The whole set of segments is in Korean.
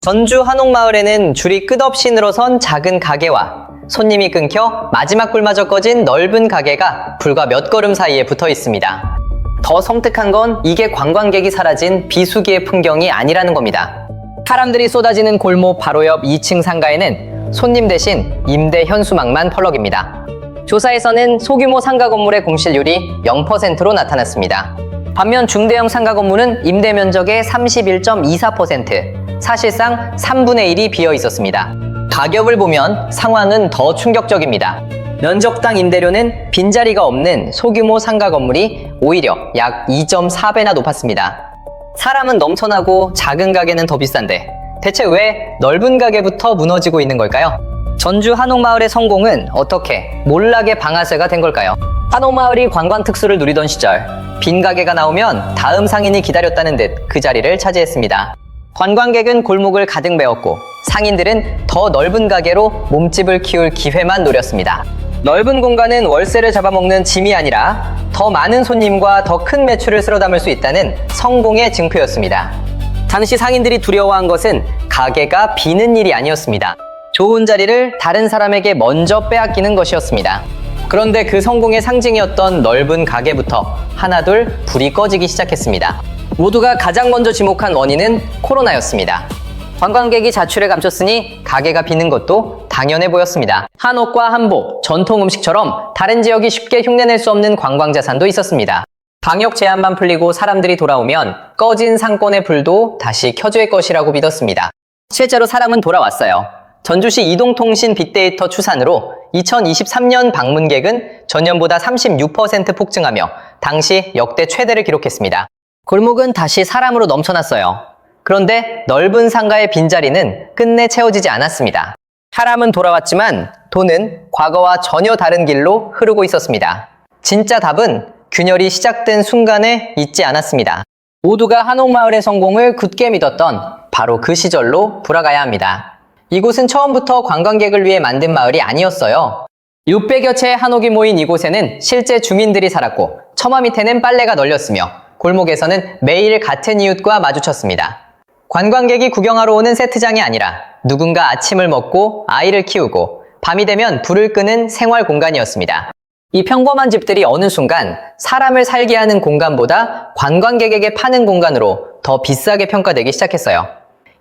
전주 한옥마을에는 줄이 끝없이 늘어선 작은 가게와 손님이 끊겨 마지막 불마저 꺼진 넓은 가게가 불과 몇 걸음 사이에 붙어 있습니다. 더 섬뜩한 건 이게 관광객이 사라진 비수기의 풍경이 아니라는 겁니다. 사람들이 쏟아지는 골목 바로 옆 2층 상가에는 손님 대신 임대 현수막만 펄럭입니다. 조사에서는 소규모 상가 건물의 공실률이 0%로 나타났습니다. 반면 중대형 상가 건물은 임대 면적의 31.24%, 사실상 3분의 1이 비어 있었습니다. 가격을 보면 상황은 더 충격적입니다. 면적당 임대료는 빈자리가 없는 소규모 상가 건물이 오히려 약 2.4배나 높았습니다. 사람은 넘쳐나고 작은 가게는 더 비싼데 대체 왜 넓은 가게부터 무너지고 있는 걸까요? 전주 한옥마을의 성공은 어떻게 몰락의 방아쇠가 된 걸까요? 한옥마을이 관광 특수를 누리던 시절 빈 가게가 나오면 다음 상인이 기다렸다는 듯 그 자리를 차지했습니다. 관광객은 골목을 가득 메웠고 상인들은 더 넓은 가게로 몸집을 키울 기회만 노렸습니다. 넓은 공간은 월세를 잡아먹는 짐이 아니라 더 많은 손님과 더 큰 매출을 쓸어 담을 수 있다는 성공의 증표였습니다. 당시 상인들이 두려워한 것은 가게가 비는 일이 아니었습니다. 좋은 자리를 다른 사람에게 먼저 빼앗기는 것이었습니다. 그런데 그 성공의 상징이었던 넓은 가게부터 하나둘 불이 꺼지기 시작했습니다. 모두가 가장 먼저 지목한 원인은 코로나였습니다. 관광객이 자취를 감췄으니 가게가 비는 것도 당연해 보였습니다. 한옥과 한복, 전통 음식처럼 다른 지역이 쉽게 흉내낼 수 없는 관광자산도 있었습니다. 방역 제한만 풀리고 사람들이 돌아오면 꺼진 상권의 불도 다시 켜질 것이라고 믿었습니다. 실제로 사람은 돌아왔어요. 전주시 이동통신 빅데이터 추산으로 2023년 방문객은 전년보다 36% 폭증하며 당시 역대 최대를 기록했습니다. 골목은 다시 사람으로 넘쳐났어요. 그런데 넓은 상가의 빈자리는 끝내 채워지지 않았습니다. 사람은 돌아왔지만 돈은 과거와 전혀 다른 길로 흐르고 있었습니다. 진짜 답은 균열이 시작된 순간에 있지 않았습니다. 모두가 한옥마을의 성공을 굳게 믿었던 바로 그 시절로 돌아가야 합니다. 이곳은 처음부터 관광객을 위해 만든 마을이 아니었어요. 600여 채의 한옥이 모인 이곳에는 실제 주민들이 살았고 처마 밑에는 빨래가 널렸으며 골목에서는 매일 같은 이웃과 마주쳤습니다. 관광객이 구경하러 오는 세트장이 아니라 누군가 아침을 먹고 아이를 키우고 밤이 되면 불을 끄는 생활 공간이었습니다. 이 평범한 집들이 어느 순간 사람을 살게 하는 공간보다 관광객에게 파는 공간으로 더 비싸게 평가되기 시작했어요.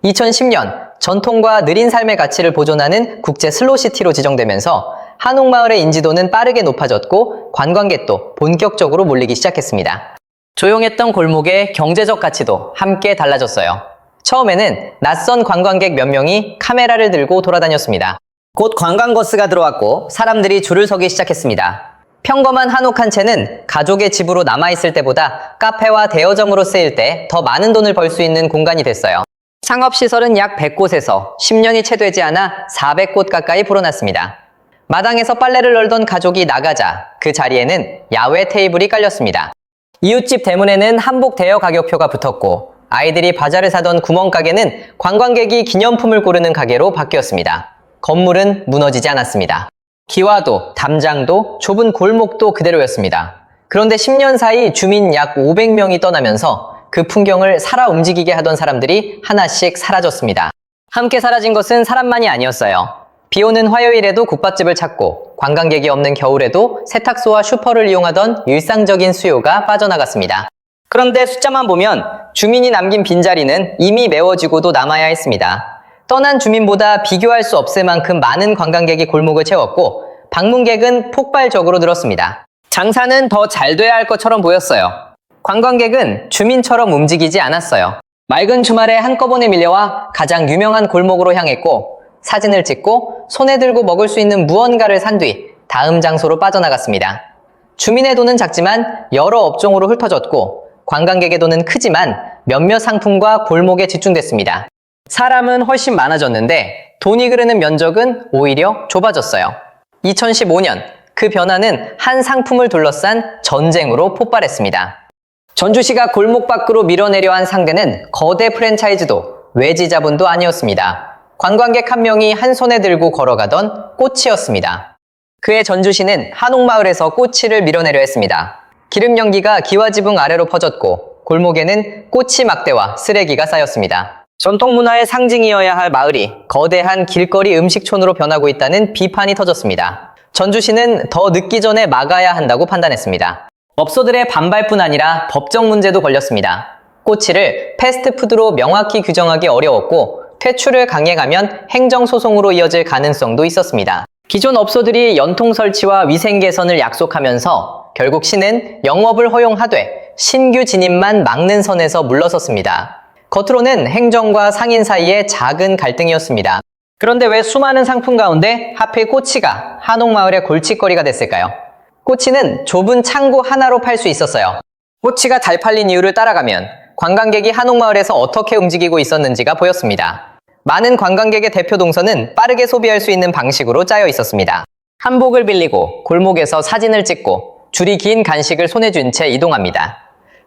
2010년 전통과 느린 삶의 가치를 보존하는 국제 슬로시티로 지정되면서 한옥마을의 인지도는 빠르게 높아졌고 관광객도 본격적으로 몰리기 시작했습니다. 조용했던 골목의 경제적 가치도 함께 달라졌어요. 처음에는 낯선 관광객 몇 명이 카메라를 들고 돌아다녔습니다. 곧 관광버스가 들어왔고 사람들이 줄을 서기 시작했습니다. 평범한 한옥 한 채는 가족의 집으로 남아있을 때보다 카페와 대여점으로 쓰일 때 더 많은 돈을 벌 수 있는 공간이 됐어요. 상업시설은 약 100곳에서 10년이 채 되지 않아 400곳 가까이 불어났습니다. 마당에서 빨래를 널던 가족이 나가자 그 자리에는 야외 테이블이 깔렸습니다. 이웃집 대문에는 한복 대여 가격표가 붙었고 아이들이 과자를 사던 구멍가게는 관광객이 기념품을 고르는 가게로 바뀌었습니다. 건물은 무너지지 않았습니다. 기와도, 담장도, 좁은 골목도 그대로였습니다. 그런데 10년 사이 주민 약 500명이 떠나면서 그 풍경을 살아 움직이게 하던 사람들이 하나씩 사라졌습니다. 함께 사라진 것은 사람만이 아니었어요. 비 오는 화요일에도 국밥집을 찾고 관광객이 없는 겨울에도 세탁소와 슈퍼를 이용하던 일상적인 수요가 빠져나갔습니다. 그런데 숫자만 보면 주민이 남긴 빈자리는 이미 메워지고도 남아야 했습니다. 떠난 주민보다 비교할 수 없을 만큼 많은 관광객이 골목을 채웠고 방문객은 폭발적으로 늘었습니다. 장사는 더 잘 돼야 할 것처럼 보였어요. 관광객은 주민처럼 움직이지 않았어요. 맑은 주말에 한꺼번에 밀려와 가장 유명한 골목으로 향했고 사진을 찍고 손에 들고 먹을 수 있는 무언가를 산 뒤 다음 장소로 빠져나갔습니다. 주민의 돈은 작지만 여러 업종으로 흩어졌고 관광객의 돈은 크지만 몇몇 상품과 골목에 집중됐습니다. 사람은 훨씬 많아졌는데 돈이 흐르는 면적은 오히려 좁아졌어요. 2015년 그 변화는 한 상품을 둘러싼 전쟁으로 폭발했습니다. 전주시가 골목 밖으로 밀어내려 한 상대는 거대 프랜차이즈도 외지 자본도 아니었습니다. 관광객 한 명이 한 손에 들고 걸어가던 꼬치였습니다. 그해 전주시는 한옥마을에서 꼬치를 밀어내려 했습니다. 기름 연기가 기와지붕 아래로 퍼졌고 골목에는 꼬치 막대와 쓰레기가 쌓였습니다. 전통 문화의 상징이어야 할 마을이 거대한 길거리 음식촌으로 변하고 있다는 비판이 터졌습니다. 전주시는 더 늦기 전에 막아야 한다고 판단했습니다. 업소들의 반발뿐 아니라 법적 문제도 걸렸습니다. 꼬치를 패스트푸드로 명확히 규정하기 어려웠고 퇴출을 강행하면 행정소송으로 이어질 가능성도 있었습니다. 기존 업소들이 연통 설치와 위생 개선을 약속하면서 결국 시는 영업을 허용하되 신규 진입만 막는 선에서 물러섰습니다. 겉으로는 행정과 상인 사이의 작은 갈등이었습니다. 그런데 왜 수많은 상품 가운데 하필 꼬치가 한옥마을의 골칫거리가 됐을까요? 꼬치는 좁은 창고 하나로 팔 수 있었어요. 꼬치가 잘 팔린 이유를 따라가면 관광객이 한옥마을에서 어떻게 움직이고 있었는지가 보였습니다. 많은 관광객의 대표 동선은 빠르게 소비할 수 있는 방식으로 짜여 있었습니다. 한복을 빌리고 골목에서 사진을 찍고 줄이 긴 간식을 손에 쥔 채 이동합니다.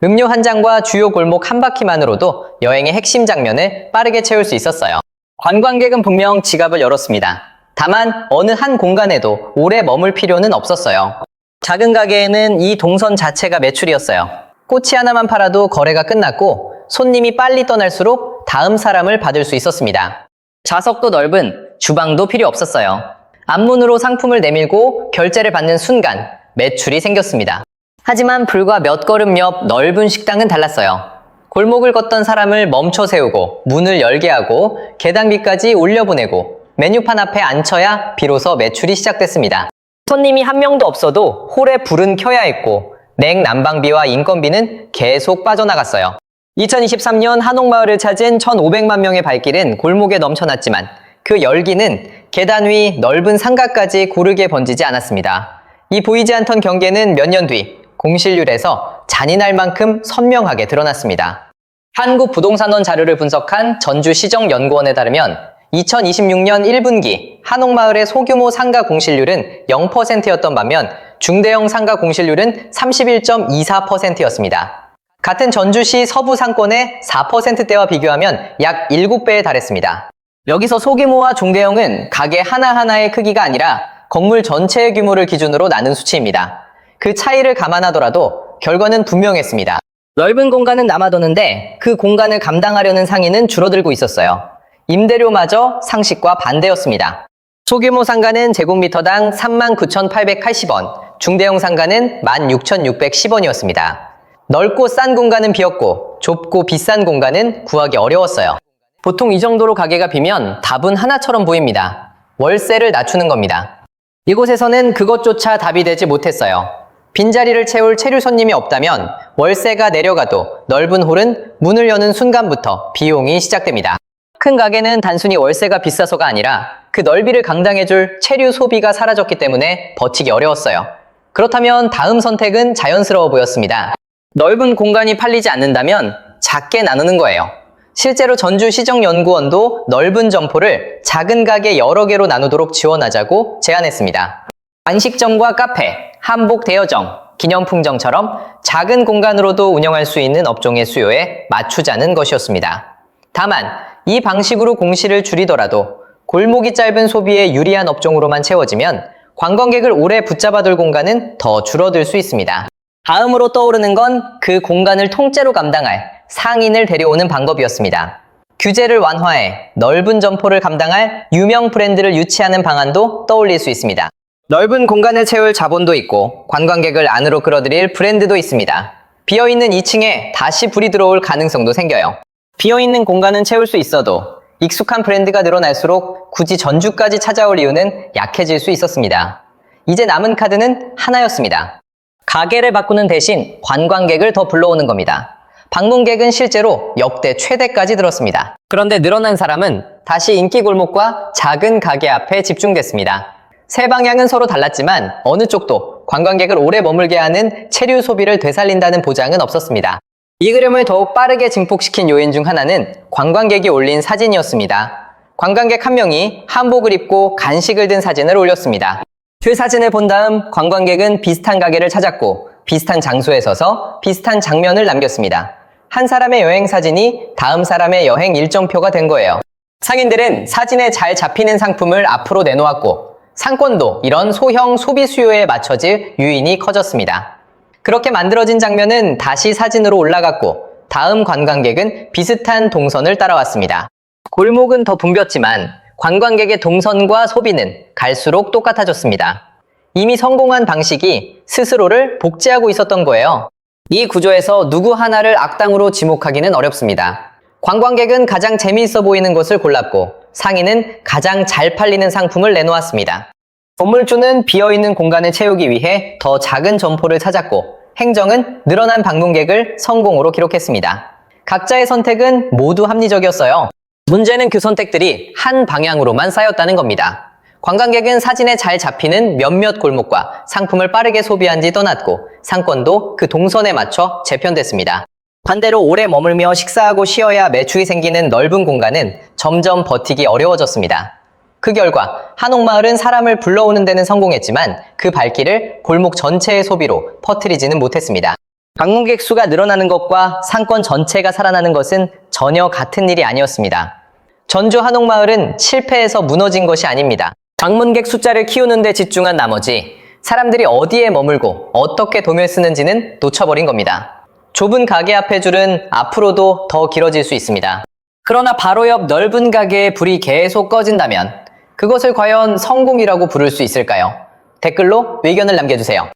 음료 한 잔과 주요 골목 한 바퀴만으로도 여행의 핵심 장면을 빠르게 채울 수 있었어요. 관광객은 분명 지갑을 열었습니다. 다만 어느 한 공간에도 오래 머물 필요는 없었어요. 작은 가게에는 이 동선 자체가 매출이었어요. 꼬치 하나만 팔아도 거래가 끝났고 손님이 빨리 떠날수록 다음 사람을 받을 수 있었습니다. 좌석도 넓은 주방도 필요 없었어요. 앞문으로 상품을 내밀고 결제를 받는 순간 매출이 생겼습니다. 하지만 불과 몇 걸음 옆 넓은 식당은 달랐어요. 골목을 걷던 사람을 멈춰 세우고 문을 열게 하고 계단비까지 올려보내고 메뉴판 앞에 앉혀야 비로소 매출이 시작됐습니다. 손님이 한 명도 없어도 홀에 불은 켜야 했고 냉난방비와 인건비는 계속 빠져나갔어요. 2023년 한옥마을을 찾은 1,500만 명의 발길은 골목에 넘쳐났지만 그 열기는 계단 위 넓은 상가까지 고르게 번지지 않았습니다. 이 보이지 않던 경계는 몇 년 뒤 공실률에서 잔인할 만큼 선명하게 드러났습니다. 한국부동산원 자료를 분석한 전주시정연구원에 따르면 2026년 1분기 한옥마을의 소규모 상가 공실률은 0%였던 반면 중대형 상가 공실률은 31.24%였습니다. 같은 전주시 서부 상권의 4%대와 비교하면 약 7배에 달했습니다. 여기서 소규모와 중대형은 가게 하나하나의 크기가 아니라 건물 전체의 규모를 기준으로 나눈 수치입니다. 그 차이를 감안하더라도 결과는 분명했습니다. 넓은 공간은 남아도는데 그 공간을 감당하려는 상인은 줄어들고 있었어요. 임대료마저 상식과 반대였습니다. 소규모 상가는 제곱미터당 39,880원, 중대형 상가는 16,610원이었습니다. 넓고 싼 공간은 비었고 좁고 비싼 공간은 구하기 어려웠어요. 보통 이 정도로 가게가 비면 답은 하나처럼 보입니다. 월세를 낮추는 겁니다. 이곳에서는 그것조차 답이 되지 못했어요. 빈자리를 채울 체류 손님이 없다면 월세가 내려가도 넓은 홀은 문을 여는 순간부터 비용이 시작됩니다. 큰 가게는 단순히 월세가 비싸서가 아니라 그 넓이를 감당해줄 체류 소비가 사라졌기 때문에 버티기 어려웠어요. 그렇다면 다음 선택은 자연스러워 보였습니다. 넓은 공간이 팔리지 않는다면 작게 나누는 거예요. 실제로 전주시정연구원도 넓은 점포를 작은 가게 여러 개로 나누도록 지원하자고 제안했습니다. 안식점과 카페, 한복 대여점, 기념품점처럼 작은 공간으로도 운영할 수 있는 업종의 수요에 맞추자는 것이었습니다. 다만 이 방식으로 공실을 줄이더라도 골목이 짧은 소비에 유리한 업종으로만 채워지면 관광객을 오래 붙잡아둘 공간은 더 줄어들 수 있습니다. 다음으로 떠오르는 건 그 공간을 통째로 감당할 상인을 데려오는 방법이었습니다. 규제를 완화해 넓은 점포를 감당할 유명 브랜드를 유치하는 방안도 떠올릴 수 있습니다. 넓은 공간을 채울 자본도 있고 관광객을 안으로 끌어들일 브랜드도 있습니다. 비어있는 2층에 다시 불이 들어올 가능성도 생겨요. 비어있는 공간은 채울 수 있어도 익숙한 브랜드가 늘어날수록 굳이 전주까지 찾아올 이유는 약해질 수 있었습니다. 이제 남은 카드는 하나였습니다. 가게를 바꾸는 대신 관광객을 더 불러오는 겁니다. 방문객은 실제로 역대 최대까지 늘었습니다. 그런데 늘어난 사람은 다시 인기 골목과 작은 가게 앞에 집중됐습니다. 세 방향은 서로 달랐지만 어느 쪽도 관광객을 오래 머물게 하는 체류 소비를 되살린다는 보장은 없었습니다. 이 그림을 더욱 빠르게 증폭시킨 요인 중 하나는 관광객이 올린 사진이었습니다. 관광객 한 명이 한복을 입고 간식을 든 사진을 올렸습니다. 그 사진을 본 다음 관광객은 비슷한 가게를 찾았고 비슷한 장소에 서서 비슷한 장면을 남겼습니다. 한 사람의 여행 사진이 다음 사람의 여행 일정표가 된 거예요. 상인들은 사진에 잘 잡히는 상품을 앞으로 내놓았고 상권도 이런 소형 소비 수요에 맞춰질 유인이 커졌습니다. 그렇게 만들어진 장면은 다시 사진으로 올라갔고 다음 관광객은 비슷한 동선을 따라왔습니다. 골목은 더 붐볐지만 관광객의 동선과 소비는 갈수록 똑같아졌습니다. 이미 성공한 방식이 스스로를 복제하고 있었던 거예요. 이 구조에서 누구 하나를 악당으로 지목하기는 어렵습니다. 관광객은 가장 재미있어 보이는 것을 골랐고 상인은 가장 잘 팔리는 상품을 내놓았습니다. 건물주는 비어있는 공간을 채우기 위해 더 작은 점포를 찾았고 행정은 늘어난 방문객을 성공으로 기록했습니다. 각자의 선택은 모두 합리적이었어요. 문제는 그 선택들이 한 방향으로만 쌓였다는 겁니다. 관광객은 사진에 잘 잡히는 몇몇 골목과 상품을 빠르게 소비한 뒤 떠났고 상권도 그 동선에 맞춰 재편됐습니다. 반대로 오래 머물며 식사하고 쉬어야 매출이 생기는 넓은 공간은 점점 버티기 어려워졌습니다. 그 결과 한옥마을은 사람을 불러오는 데는 성공했지만 그 발길을 골목 전체의 소비로 퍼뜨리지는 못했습니다. 방문객 수가 늘어나는 것과 상권 전체가 살아나는 것은 전혀 같은 일이 아니었습니다. 전주 한옥마을은 실패해서 무너진 것이 아닙니다. 방문객 숫자를 키우는 데 집중한 나머지 사람들이 어디에 머물고 어떻게 돈을 쓰는지는 놓쳐버린 겁니다. 좁은 가게 앞의 줄은 앞으로도 더 길어질 수 있습니다. 그러나 바로 옆 넓은 가게에 불이 계속 꺼진다면 그것을 과연 성공이라고 부를 수 있을까요? 댓글로 의견을 남겨주세요.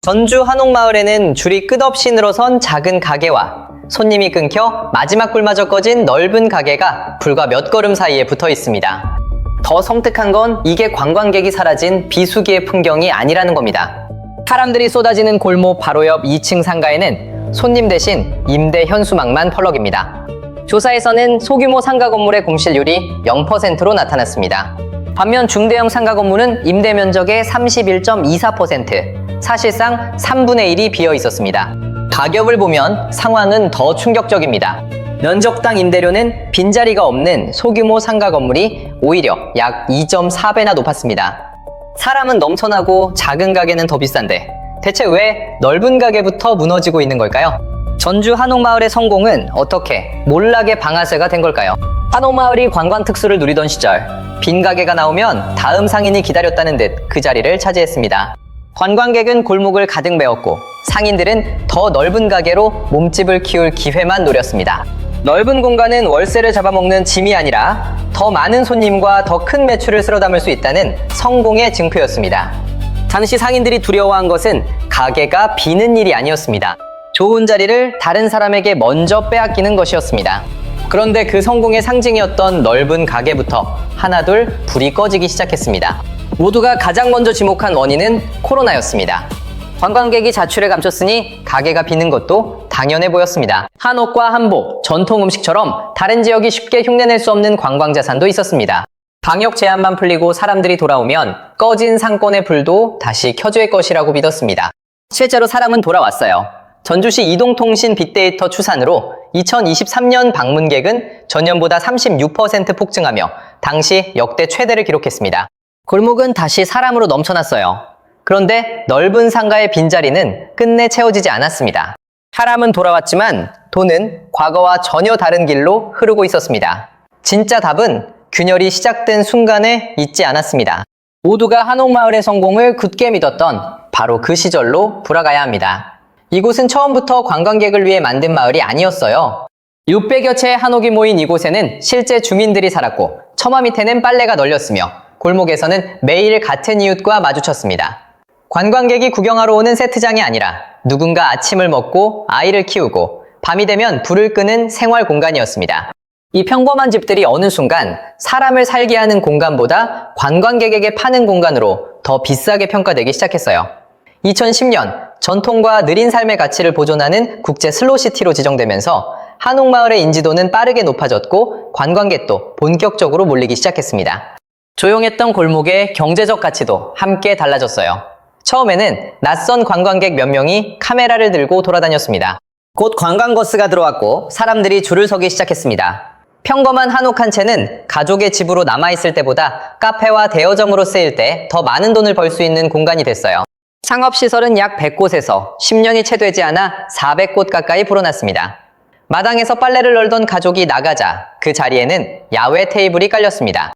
전주 한옥마을에는 줄이 끝없이 늘어선 작은 가게와 손님이 끊겨 마지막 꿀마저 꺼진 넓은 가게가 불과 몇 걸음 사이에 붙어 있습니다. 더 성특한 건 이게 관광객이 사라진 비수기의 풍경이 아니라는 겁니다. 사람들이 쏟아지는 골목 바로 옆 2층 상가에는 손님 대신 임대 현수막만 펄럭입니다. 조사에서는 소규모 상가 건물의 공실률이 0%로 나타났습니다. 반면 중대형 상가 건물은 임대 면적의 31.24%, 사실상 3분의 1이 비어 있었습니다. 가격을 보면 상황은 더 충격적입니다. 면적당 임대료는 빈자리가 없는 소규모 상가 건물이 오히려 약 2.4배나 높았습니다. 사람은 넘쳐나고 작은 가게는 더 비싼데 대체 왜 넓은 가게부터 무너지고 있는 걸까요? 전주 한옥마을의 성공은 어떻게 몰락의 방아쇠가 된 걸까요? 한옥마을이 관광 특수를 누리던 시절 빈 가게가 나오면 다음 상인이 기다렸다는 듯 그 자리를 차지했습니다. 관광객은 골목을 가득 메웠고 상인들은 더 넓은 가게로 몸집을 키울 기회만 노렸습니다. 넓은 공간은 월세를 잡아먹는 짐이 아니라 더 많은 손님과 더 큰 매출을 쓸어 담을 수 있다는 성공의 증표였습니다. 당시 상인들이 두려워한 것은 가게가 비는 일이 아니었습니다. 좋은 자리를 다른 사람에게 먼저 빼앗기는 것이었습니다. 그런데 그 성공의 상징이었던 넓은 가게부터 하나둘 불이 꺼지기 시작했습니다. 모두가 가장 먼저 지목한 원인은 코로나였습니다. 관광객이 자취를 감췄으니 가게가 비는 것도 당연해 보였습니다. 한옥과 한복, 전통 음식처럼 다른 지역이 쉽게 흉내낼 수 없는 관광 자산도 있었습니다. 방역 제한만 풀리고 사람들이 돌아오면 꺼진 상권의 불도 다시 켜질 것이라고 믿었습니다. 실제로 사람은 돌아왔어요. 전주시 이동통신 빅데이터 추산으로 2023년 방문객은 전년보다 36% 폭증하며 당시 역대 최대를 기록했습니다. 골목은 다시 사람으로 넘쳐났어요. 그런데 넓은 상가의 빈자리는 끝내 채워지지 않았습니다. 사람은 돌아왔지만 돈은 과거와 전혀 다른 길로 흐르고 있었습니다. 진짜 답은 균열이 시작된 순간에 있지 않았습니다. 모두가 한옥마을의 성공을 굳게 믿었던 바로 그 시절로 돌아가야 합니다. 이곳은 처음부터 관광객을 위해 만든 마을이 아니었어요. 600여 채의 한옥이 모인 이곳에는 실제 주민들이 살았고 처마 밑에는 빨래가 널렸으며 골목에서는 매일 같은 이웃과 마주쳤습니다. 관광객이 구경하러 오는 세트장이 아니라 누군가 아침을 먹고 아이를 키우고 밤이 되면 불을 끄는 생활 공간이었습니다. 이 평범한 집들이 어느 순간 사람을 살게 하는 공간보다 관광객에게 파는 공간으로 더 비싸게 평가되기 시작했어요. 2010년 전통과 느린 삶의 가치를 보존하는 국제 슬로시티로 지정되면서 한옥마을의 인지도는 빠르게 높아졌고 관광객도 본격적으로 몰리기 시작했습니다. 조용했던 골목의 경제적 가치도 함께 달라졌어요. 처음에는 낯선 관광객 몇 명이 카메라를 들고 돌아다녔습니다. 곧 관광버스가 들어왔고 사람들이 줄을 서기 시작했습니다. 평범한 한옥 한 채는 가족의 집으로 남아있을 때보다 카페와 대여점으로 쓰일 때 더 많은 돈을 벌 수 있는 공간이 됐어요. 상업시설은 약 100곳에서 10년이 채 되지 않아 400곳 가까이 불어났습니다. 마당에서 빨래를 널던 가족이 나가자 그 자리에는 야외 테이블이 깔렸습니다.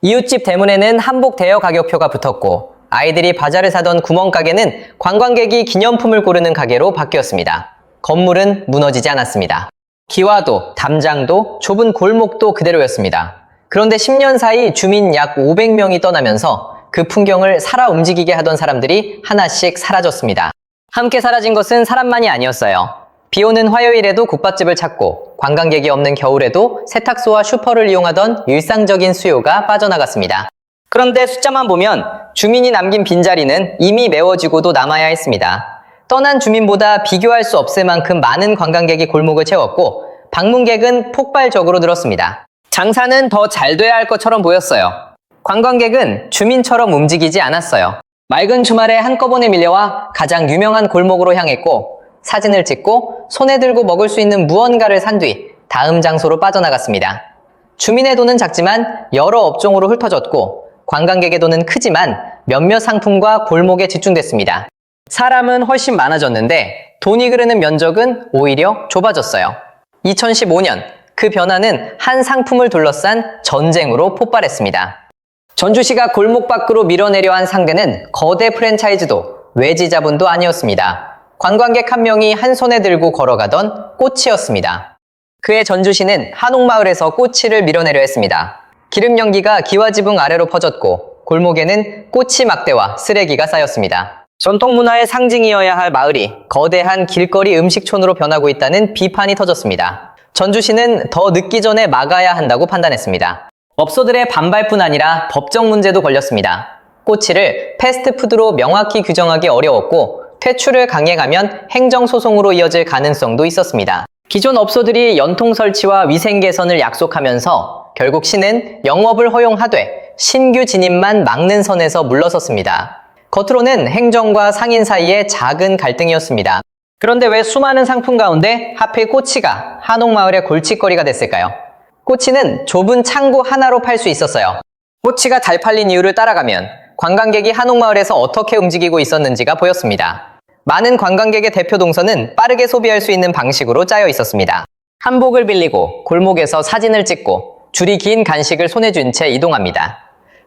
이웃집 대문에는 한복 대여 가격표가 붙었고 아이들이 과자를 사던 구멍가게는 관광객이 기념품을 고르는 가게로 바뀌었습니다. 건물은 무너지지 않았습니다. 기와도, 담장도, 좁은 골목도 그대로였습니다. 그런데 10년 사이 주민 약 500명이 떠나면서 그 풍경을 살아 움직이게 하던 사람들이 하나씩 사라졌습니다. 함께 사라진 것은 사람만이 아니었어요. 비 오는 화요일에도 국밥집을 찾고 관광객이 없는 겨울에도 세탁소와 슈퍼를 이용하던 일상적인 수요가 빠져나갔습니다. 그런데 숫자만 보면 주민이 남긴 빈자리는 이미 메워지고도 남아야 했습니다. 떠난 주민보다 비교할 수 없을 만큼 많은 관광객이 골목을 채웠고 방문객은 폭발적으로 늘었습니다. 장사는 더 잘 돼야 할 것처럼 보였어요. 관광객은 주민처럼 움직이지 않았어요. 맑은 주말에 한꺼번에 밀려와 가장 유명한 골목으로 향했고 사진을 찍고 손에 들고 먹을 수 있는 무언가를 산 뒤 다음 장소로 빠져나갔습니다. 주민의 돈은 작지만 여러 업종으로 흩어졌고 관광객의 돈은 크지만 몇몇 상품과 골목에 집중됐습니다. 사람은 훨씬 많아졌는데 돈이 흐르는 면적은 오히려 좁아졌어요. 2015년 그 변화는 한 상품을 둘러싼 전쟁으로 폭발했습니다. 전주시가 골목 밖으로 밀어내려 한 상대는 거대 프랜차이즈도 외지 자본도 아니었습니다. 관광객 한 명이 한 손에 들고 걸어가던 꼬치였습니다. 그해 전주시는 한옥마을에서 꼬치를 밀어내려 했습니다. 기름 연기가 기와지붕 아래로 퍼졌고 골목에는 꼬치 막대와 쓰레기가 쌓였습니다. 전통 문화의 상징이어야 할 마을이 거대한 길거리 음식촌으로 변하고 있다는 비판이 터졌습니다. 전주시는 더 늦기 전에 막아야 한다고 판단했습니다. 업소들의 반발뿐 아니라 법적 문제도 걸렸습니다. 꼬치를 패스트푸드로 명확히 규정하기 어려웠고 퇴출을 강행하면 행정소송으로 이어질 가능성도 있었습니다. 기존 업소들이 연통 설치와 위생 개선을 약속하면서 결국 시는 영업을 허용하되 신규 진입만 막는 선에서 물러섰습니다. 겉으로는 행정과 상인 사이의 작은 갈등이었습니다. 그런데 왜 수많은 상품 가운데 하필 꼬치가 한옥마을의 골칫거리가 됐을까요? 꼬치는 좁은 창고 하나로 팔 수 있었어요. 꼬치가 잘 팔린 이유를 따라가면 관광객이 한옥마을에서 어떻게 움직이고 있었는지가 보였습니다. 많은 관광객의 대표 동선은 빠르게 소비할 수 있는 방식으로 짜여 있었습니다. 한복을 빌리고 골목에서 사진을 찍고 줄이 긴 간식을 손에 쥔 채 이동합니다.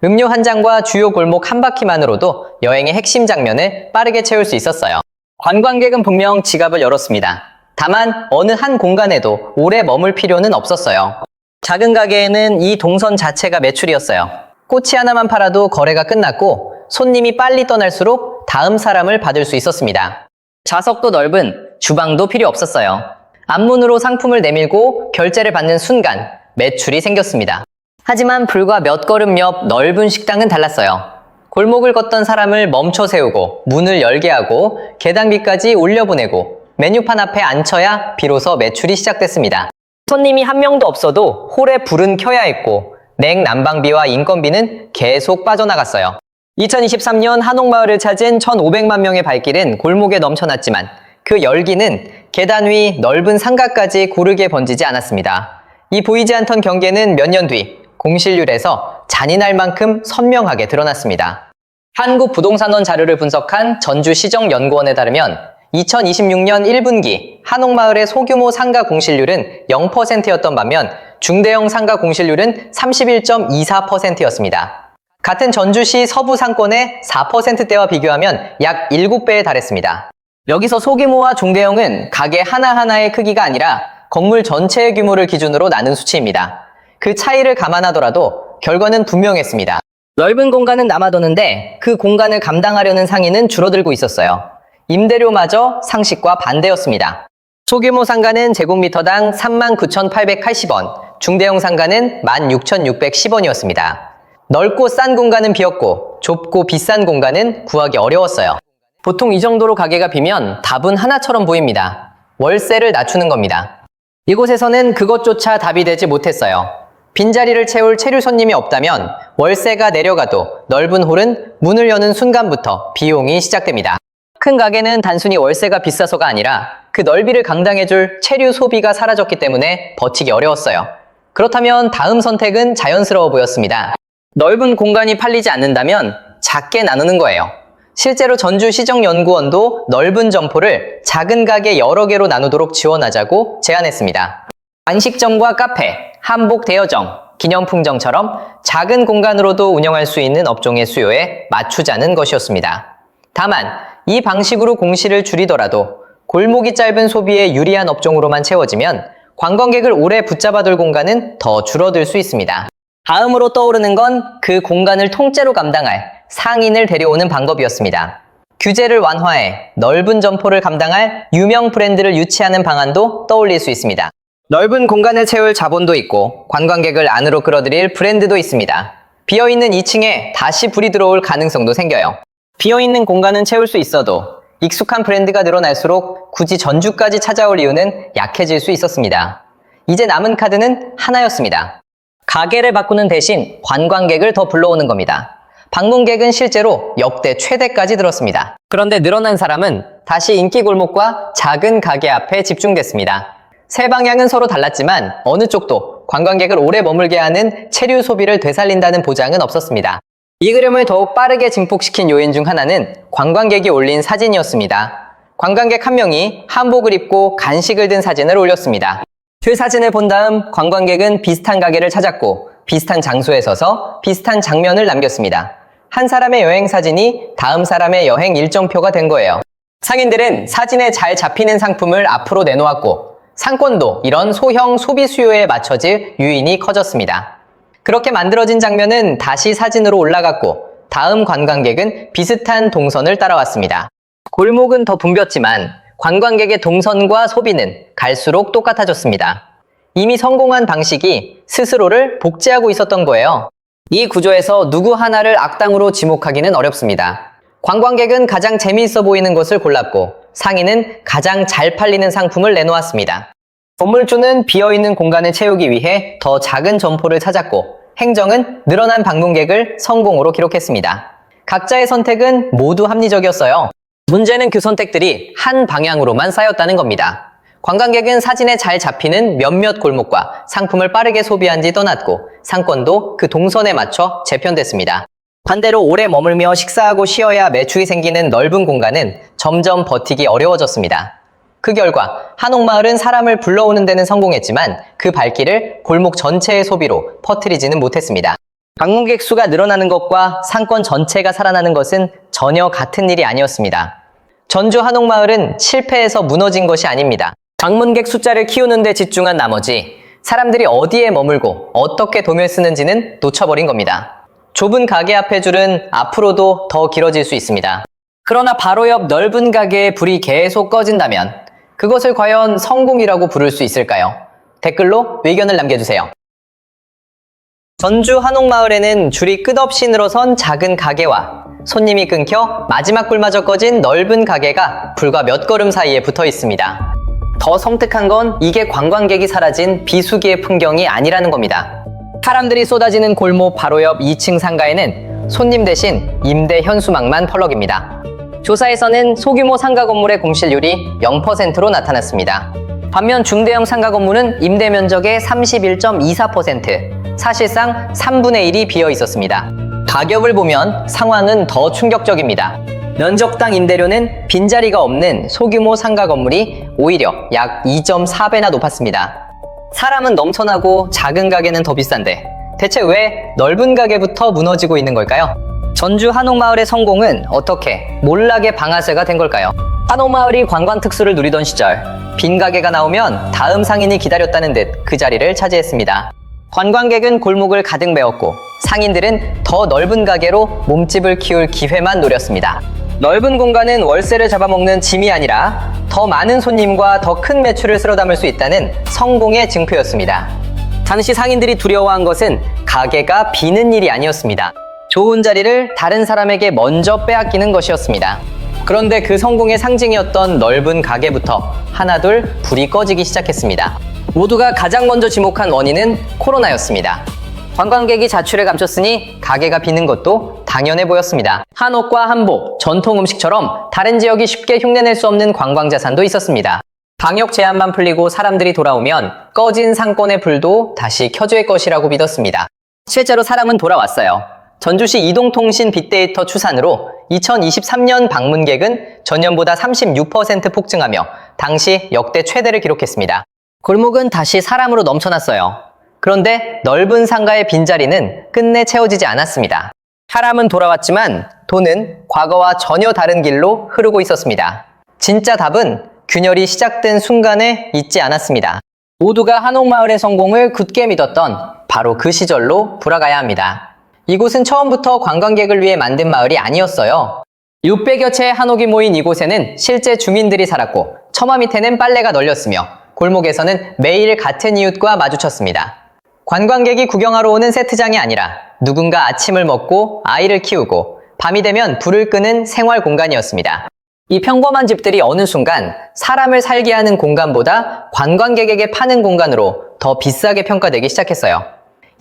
음료 한 잔과 주요 골목 한 바퀴만으로도 여행의 핵심 장면을 빠르게 채울 수 있었어요. 관광객은 분명 지갑을 열었습니다. 다만 어느 한 공간에도 오래 머물 필요는 없었어요. 작은 가게에는 이 동선 자체가 매출이었어요. 꼬치 하나만 팔아도 거래가 끝났고 손님이 빨리 떠날수록 다음 사람을 받을 수 있었습니다. 좌석도 넓은 주방도 필요 없었어요. 앞문으로 상품을 내밀고 결제를 받는 순간 매출이 생겼습니다. 하지만 불과 몇 걸음 옆 넓은 식당은 달랐어요. 골목을 걷던 사람을 멈춰 세우고 문을 열게 하고 계단비까지 올려보내고 메뉴판 앞에 앉혀야 비로소 매출이 시작됐습니다. 손님이 한 명도 없어도 홀에 불은 켜야 했고 냉난방비와 인건비는 계속 빠져나갔어요. 2023년 한옥마을을 찾은 1,500만 명의 발길은 골목에 넘쳐났지만 그 열기는 계단 위 넓은 상가까지 고르게 번지지 않았습니다. 이 보이지 않던 경계는 몇 년 뒤 공실률에서 잔인할 만큼 선명하게 드러났습니다. 한국부동산원 자료를 분석한 전주시정연구원에 따르면 2026년 1분기 한옥마을의 소규모 상가 공실률은 0%였던 반면 중대형 상가 공실률은 31.24%였습니다. 같은 전주시 서부 상권의 4%대와 비교하면 약 7배에 달했습니다. 여기서 소규모와 중대형은 가게 하나하나의 크기가 아니라 건물 전체의 규모를 기준으로 나눈 수치입니다. 그 차이를 감안하더라도 결과는 분명했습니다. 넓은 공간은 남아도는데 그 공간을 감당하려는 상인은 줄어들고 있었어요. 임대료마저 상식과 반대였습니다. 소규모 상가는 제곱미터당 39,880원, 중대형 상가는 16,610원이었습니다. 넓고 싼 공간은 비었고 좁고 비싼 공간은 구하기 어려웠어요. 보통 이 정도로 가게가 비면 답은 하나처럼 보입니다. 월세를 낮추는 겁니다. 이곳에서는 그것조차 답이 되지 못했어요. 빈자리를 채울 체류 손님이 없다면 월세가 내려가도 넓은 홀은 문을 여는 순간부터 비용이 시작됩니다. 큰 가게는 단순히 월세가 비싸서가 아니라 그 넓이를 감당해줄 체류 소비가 사라졌기 때문에 버티기 어려웠어요. 그렇다면 다음 선택은 자연스러워 보였습니다. 넓은 공간이 팔리지 않는다면 작게 나누는 거예요. 실제로 전주시정연구원도 넓은 점포를 작은 가게 여러 개로 나누도록 지원하자고 제안했습니다. 안식점과 카페, 한복 대여점, 기념품점처럼 작은 공간으로도 운영할 수 있는 업종의 수요에 맞추자는 것이었습니다. 다만 이 방식으로 공시를 줄이더라도 골목이 짧은 소비에 유리한 업종으로만 채워지면 관광객을 오래 붙잡아둘 공간은 더 줄어들 수 있습니다. 다음으로 떠오르는 건 그 공간을 통째로 감당할 상인을 데려오는 방법이었습니다. 규제를 완화해 넓은 점포를 감당할 유명 브랜드를 유치하는 방안도 떠올릴 수 있습니다. 넓은 공간을 채울 자본도 있고 관광객을 안으로 끌어들일 브랜드도 있습니다. 비어있는 2층에 다시 불이 들어올 가능성도 생겨요. 비어있는 공간은 채울 수 있어도 익숙한 브랜드가 늘어날수록 굳이 전주까지 찾아올 이유는 약해질 수 있었습니다. 이제 남은 카드는 하나였습니다. 가게를 바꾸는 대신 관광객을 더 불러오는 겁니다. 방문객은 실제로 역대 최대까지 늘었습니다. 그런데 늘어난 사람은 다시 인기 골목과 작은 가게 앞에 집중됐습니다. 세 방향은 서로 달랐지만 어느 쪽도 관광객을 오래 머물게 하는 체류 소비를 되살린다는 보장은 없었습니다. 이 그림을 더욱 빠르게 증폭시킨 요인 중 하나는 관광객이 올린 사진이었습니다. 관광객 한 명이 한복을 입고 간식을 든 사진을 올렸습니다. 그 사진을 본 다음 관광객은 비슷한 가게를 찾았고 비슷한 장소에 서서 비슷한 장면을 남겼습니다. 한 사람의 여행 사진이 다음 사람의 여행 일정표가 된 거예요. 상인들은 사진에 잘 잡히는 상품을 앞으로 내놓았고 상권도 이런 소형 소비 수요에 맞춰질 유인이 커졌습니다. 그렇게 만들어진 장면은 다시 사진으로 올라갔고 다음 관광객은 비슷한 동선을 따라왔습니다. 골목은 더 붐볐지만 관광객의 동선과 소비는 갈수록 똑같아졌습니다. 이미 성공한 방식이 스스로를 복제하고 있었던 거예요. 이 구조에서 누구 하나를 악당으로 지목하기는 어렵습니다. 관광객은 가장 재미있어 보이는 것을 골랐고 상인은 가장 잘 팔리는 상품을 내놓았습니다. 건물주는 비어있는 공간을 채우기 위해 더 작은 점포를 찾았고 행정은 늘어난 방문객을 성공으로 기록했습니다. 각자의 선택은 모두 합리적이었어요. 문제는 그 선택들이 한 방향으로만 쌓였다는 겁니다. 관광객은 사진에 잘 잡히는 몇몇 골목과 상품을 빠르게 소비한 지 떠났고 상권도 그 동선에 맞춰 재편됐습니다. 반대로 오래 머물며 식사하고 쉬어야 매출이 생기는 넓은 공간은 점점 버티기 어려워졌습니다. 그 결과 한옥마을은 사람을 불러오는 데는 성공했지만 그 발길을 골목 전체의 소비로 퍼뜨리지는 못했습니다. 방문객 수가 늘어나는 것과 상권 전체가 살아나는 것은 전혀 같은 일이 아니었습니다. 전주 한옥마을은 실패해서 무너진 것이 아닙니다. 방문객 숫자를 키우는 데 집중한 나머지 사람들이 어디에 머물고 어떻게 돈을 쓰는지는 놓쳐버린 겁니다. 좁은 가게 앞의 줄은 앞으로도 더 길어질 수 있습니다. 그러나 바로 옆 넓은 가게에 불이 계속 꺼진다면 그것을 과연 성공이라고 부를 수 있을까요? 댓글로 의견을 남겨주세요. 전주 한옥마을에는 줄이 끝없이 늘어선 작은 가게와 손님이 끊겨 마지막 불마저 꺼진 넓은 가게가 불과 몇 걸음 사이에 붙어 있습니다. 더 성특한 건 이게 관광객이 사라진 비수기의 풍경이 아니라는 겁니다. 사람들이 쏟아지는 골목 바로 옆 2층 상가에는 손님 대신 임대 현수막만 펄럭입니다. 조사에서는 소규모 상가 건물의 공실률이 0%로 나타났습니다. 반면 중대형 상가 건물은 임대 면적의 31.24%, 사실상 3분의 1이 비어 있었습니다. 가격을 보면 상황은 더 충격적입니다. 면적당 임대료는 빈자리가 없는 소규모 상가 건물이 오히려 약 2.4배나 높았습니다. 사람은 넘쳐나고 작은 가게는 더 비싼데 대체 왜 넓은 가게부터 무너지고 있는 걸까요? 전주 한옥마을의 성공은 어떻게 몰락의 방아쇠가 된 걸까요? 한옥마을이 관광 특수를 누리던 시절 빈 가게가 나오면 다음 상인이 기다렸다는 듯 그 자리를 차지했습니다. 관광객은 골목을 가득 메웠고 상인들은 더 넓은 가게로 몸집을 키울 기회만 노렸습니다. 넓은 공간은 월세를 잡아먹는 짐이 아니라 더 많은 손님과 더 큰 매출을 쓸어 담을 수 있다는 성공의 증표였습니다. 당시 상인들이 두려워한 것은 가게가 비는 일이 아니었습니다. 좋은 자리를 다른 사람에게 먼저 빼앗기는 것이었습니다. 그런데 그 성공의 상징이었던 넓은 가게부터 하나둘 불이 꺼지기 시작했습니다. 모두가 가장 먼저 지목한 원인은 코로나였습니다. 관광객이 자취를 감췄으니 가게가 비는 것도 당연해 보였습니다. 한옥과 한복, 전통 음식처럼 다른 지역이 쉽게 흉내낼 수 없는 관광자산도 있었습니다. 방역 제한만 풀리고 사람들이 돌아오면 꺼진 상권의 불도 다시 켜질 것이라고 믿었습니다. 실제로 사람은 돌아왔어요. 전주시 이동통신 빅데이터 추산으로 2023년 방문객은 전년보다 36% 폭증하며 당시 역대 최대를 기록했습니다. 골목은 다시 사람으로 넘쳐났어요. 그런데 넓은 상가의 빈자리는 끝내 채워지지 않았습니다. 사람은 돌아왔지만 돈은 과거와 전혀 다른 길로 흐르고 있었습니다. 진짜 답은 균열이 시작된 순간에 있지 않았습니다. 모두가 한옥마을의 성공을 굳게 믿었던 바로 그 시절로 돌아가야 합니다. 이곳은 처음부터 관광객을 위해 만든 마을이 아니었어요. 600여 채의 한옥이 모인 이곳에는 실제 주민들이 살았고 처마 밑에는 빨래가 널렸으며 골목에서는 매일 같은 이웃과 마주쳤습니다. 관광객이 구경하러 오는 세트장이 아니라 누군가 아침을 먹고 아이를 키우고 밤이 되면 불을 끄는 생활 공간이었습니다. 이 평범한 집들이 어느 순간 사람을 살게 하는 공간보다 관광객에게 파는 공간으로 더 비싸게 평가되기 시작했어요.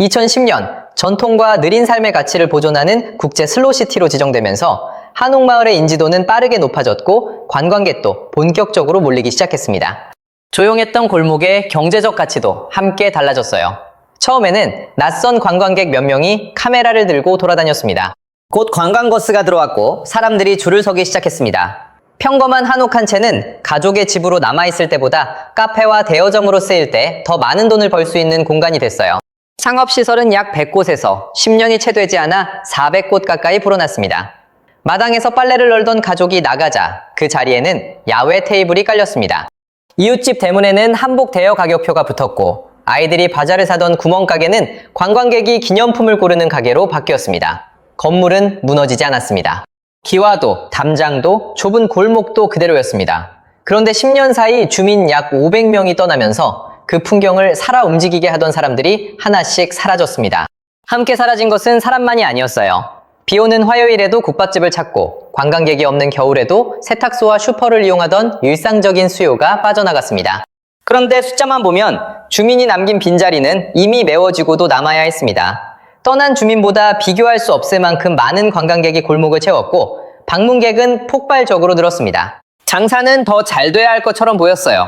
2010년 전통과 느린 삶의 가치를 보존하는 국제 슬로시티로 지정되면서 한옥마을의 인지도는 빠르게 높아졌고 관광객도 본격적으로 몰리기 시작했습니다. 조용했던 골목의 경제적 가치도 함께 달라졌어요. 처음에는 낯선 관광객 몇 명이 카메라를 들고 돌아다녔습니다. 곧 관광버스가 들어왔고 사람들이 줄을 서기 시작했습니다. 평범한 한옥 한 채는 가족의 집으로 남아있을 때보다 카페와 대여점으로 쓰일 때 더 많은 돈을 벌 수 있는 공간이 됐어요. 상업시설은 약 100곳에서 10년이 채 되지 않아 400곳 가까이 불어났습니다. 마당에서 빨래를 널던 가족이 나가자 그 자리에는 야외 테이블이 깔렸습니다. 이웃집 대문에는 한복 대여 가격표가 붙었고 아이들이 과자를 사던 구멍가게는 관광객이 기념품을 고르는 가게로 바뀌었습니다. 건물은 무너지지 않았습니다. 기와도, 담장도, 좁은 골목도 그대로였습니다. 그런데 10년 사이 주민 약 500명이 떠나면서 그 풍경을 살아 움직이게 하던 사람들이 하나씩 사라졌습니다. 함께 사라진 것은 사람만이 아니었어요. 비 오는 화요일에도 국밥집을 찾고 관광객이 없는 겨울에도 세탁소와 슈퍼를 이용하던 일상적인 수요가 빠져나갔습니다. 그런데 숫자만 보면 주민이 남긴 빈자리는 이미 메워지고도 남아야 했습니다. 떠난 주민보다 비교할 수 없을 만큼 많은 관광객이 골목을 채웠고 방문객은 폭발적으로 늘었습니다. 장사는 더 잘 돼야 할 것처럼 보였어요.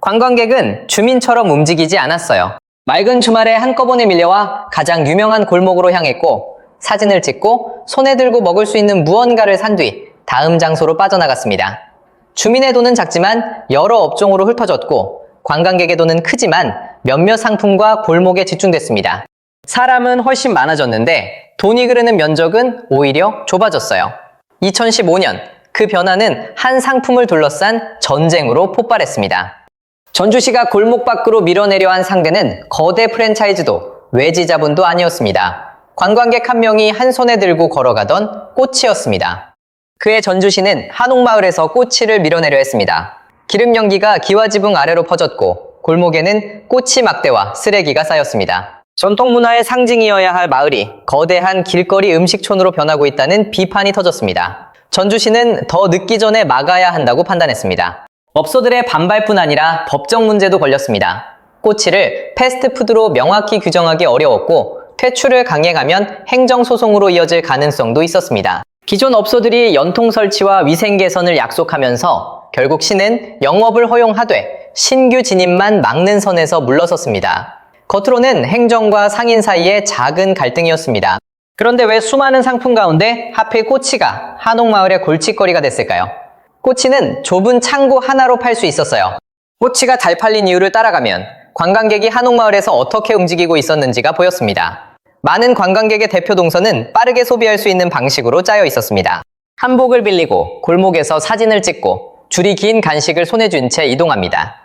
관광객은 주민처럼 움직이지 않았어요. 맑은 주말에 한꺼번에 밀려와 가장 유명한 골목으로 향했고 사진을 찍고 손에 들고 먹을 수 있는 무언가를 산 뒤 다음 장소로 빠져나갔습니다. 주민의 돈은 작지만 여러 업종으로 흩어졌고 관광객의 돈은 크지만 몇몇 상품과 골목에 집중됐습니다. 사람은 훨씬 많아졌는데 돈이 흐르는 면적은 오히려 좁아졌어요. 2015년 그 변화는 한 상품을 둘러싼 전쟁으로 폭발했습니다. 전주시가 골목 밖으로 밀어내려 한 상대는 거대 프랜차이즈도 외지 자본도 아니었습니다. 관광객 한 명이 한 손에 들고 걸어가던 꼬치였습니다. 그해 전주시는 한옥마을에서 꼬치를 밀어내려 했습니다. 기름 연기가 기와지붕 아래로 퍼졌고 골목에는 꼬치 막대와 쓰레기가 쌓였습니다. 전통 문화의 상징이어야 할 마을이 거대한 길거리 음식촌으로 변하고 있다는 비판이 터졌습니다. 전주시는 더 늦기 전에 막아야 한다고 판단했습니다. 업소들의 반발뿐 아니라 법적 문제도 걸렸습니다. 꼬치를 패스트푸드로 명확히 규정하기 어려웠고 퇴출을 강행하면 행정소송으로 이어질 가능성도 있었습니다. 기존 업소들이 연통 설치와 위생 개선을 약속하면서 결국 시는 영업을 허용하되 신규 진입만 막는 선에서 물러섰습니다. 겉으로는 행정과 상인 사이의 작은 갈등이었습니다. 그런데 왜 수많은 상품 가운데 하필 꼬치가 한옥마을의 골칫거리가 됐을까요? 꼬치는 좁은 창고 하나로 팔 수 있었어요. 꼬치가 잘 팔린 이유를 따라가면 관광객이 한옥마을에서 어떻게 움직이고 있었는지가 보였습니다. 많은 관광객의 대표 동선은 빠르게 소비할 수 있는 방식으로 짜여 있었습니다. 한복을 빌리고 골목에서 사진을 찍고 줄이 긴 간식을 손에 쥔 채 이동합니다.